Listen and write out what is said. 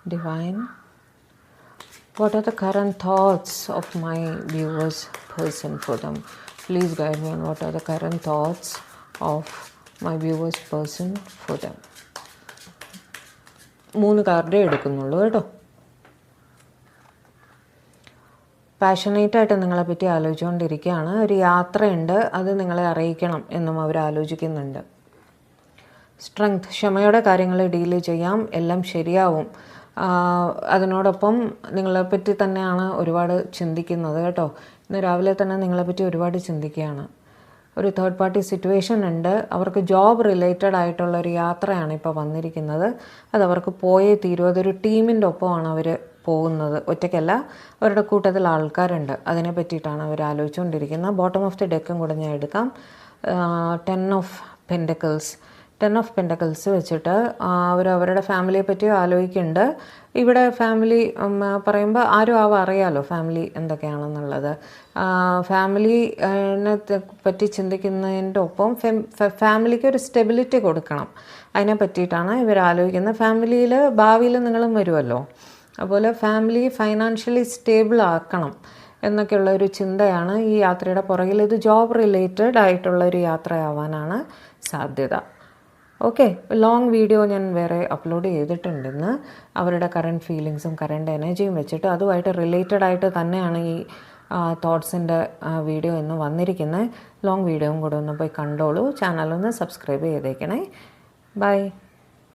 Divine, what are the current thoughts of my viewers person for them? Please guide me on what are the current thoughts of my viewers person for them. 3 കാർഡേ എടുക്കുന്നുള്ളൂ കേട്ടോ. പാഷനേറ്റായിട്ട് നിങ്ങളെപ്പറ്റി ആലോചിച്ചുകൊണ്ടിരിക്കുകയാണ്. ഒരു യാത്രയുണ്ട്, അത് നിങ്ങളെ അറിയിക്കണം എന്നും അവർ ആലോചിക്കുന്നുണ്ട്. സ്ട്രെങ്ത്, ക്ഷമയോടെ കാര്യങ്ങൾ ഡീൽ ചെയ്യാം, എല്ലാം ശരിയാവും. അതിനോടൊപ്പം നിങ്ങളെപ്പറ്റി തന്നെയാണ് ഒരുപാട് ചിന്തിക്കുന്നത് കേട്ടോ. ഇന്ന് രാവിലെ തന്നെ നിങ്ങളെപ്പറ്റി ഒരുപാട് ചിന്തിക്കുകയാണ്. ഒരു തേർഡ് പാർട്ടി സിറ്റുവേഷൻ ഉണ്ട്. അവർക്ക് ജോബ് റിലേറ്റഡ് ആയിട്ടുള്ളൊരു യാത്രയാണ് ഇപ്പോൾ വന്നിരിക്കുന്നത്. അതവർക്ക് പോയേ തീരും. അതൊരു ടീമിൻ്റെ ഒപ്പമാണ് അവർ പോകുന്നത്, ഒറ്റയ്ക്കല്ല. അവരുടെ കൂട്ടത്തിൽ ആൾക്കാരുണ്ട്. അതിനെ പറ്റിയിട്ടാണ് അവർ ആലോചിച്ചുകൊണ്ടിരിക്കുന്നത്. ബോട്ടം ഓഫ് ദി ഡെക്കും കൂടെ ഞാൻ എടുക്കാം. 10 ഓഫ് പെൻറ്റക്കിൾസ്. 10 ഓഫ് പെൻറ്റക്കിൾസ് വെച്ചിട്ട് അവരുടെ ഫാമിലിയെ പറ്റി ആലോചിക്കുന്നുണ്ട്. ഇവിടെ ഫാമിലി പറയുമ്പോൾ ആരും അറിയാമല്ലോ ഫാമിലി എന്തൊക്കെയാണെന്നുള്ളത്. ഫാമിലിനെ പറ്റി ചിന്തിക്കുന്നതിൻ്റെ ഒപ്പം ഫാമിലിക്ക് ഒരു സ്റ്റെബിലിറ്റി കൊടുക്കണം. അതിനെ പറ്റിയിട്ടാണ് ഇവർ ആലോചിക്കുന്നത്. ഫാമിലിയിൽ ഭാവിയിൽ നിങ്ങളും വരുമല്ലോ, അതുപോലെ ഫാമിലി ഫൈനാൻഷ്യലി സ്റ്റേബിൾ ആക്കണം എന്നൊക്കെയുള്ള ഒരു ചിന്തയാണ് ഈ യാത്രയുടെ പുറകിൽ. ഇത് ജോബ് റിലേറ്റഡ് ആയിട്ടുള്ളൊരു യാത്രയാവാനാണ് സാധ്യത. ഓക്കെ, ലോങ് വീഡിയോ ഞാൻ വേറെ അപ്ലോഡ് ചെയ്തിട്ടുണ്ടെന്ന്. അവരുടെ കറണ്ട് ഫീലിങ്സും കറണ്ട് എനർജിയും വെച്ചിട്ട് അതുമായിട്ട് റിലേറ്റഡ് ആയിട്ട് തന്നെയാണ് ഈ തോട്ട്സിൻ്റെ വീഡിയോ ഇന്ന് വന്നിരിക്കുന്നത്. ലോങ് വീഡിയോയും കൂടെ ഒന്ന് പോയി കണ്ടോളൂ. ചാനലൊന്ന് സബ്സ്ക്രൈബ് ചെയ്തേക്കണേ. ബൈ.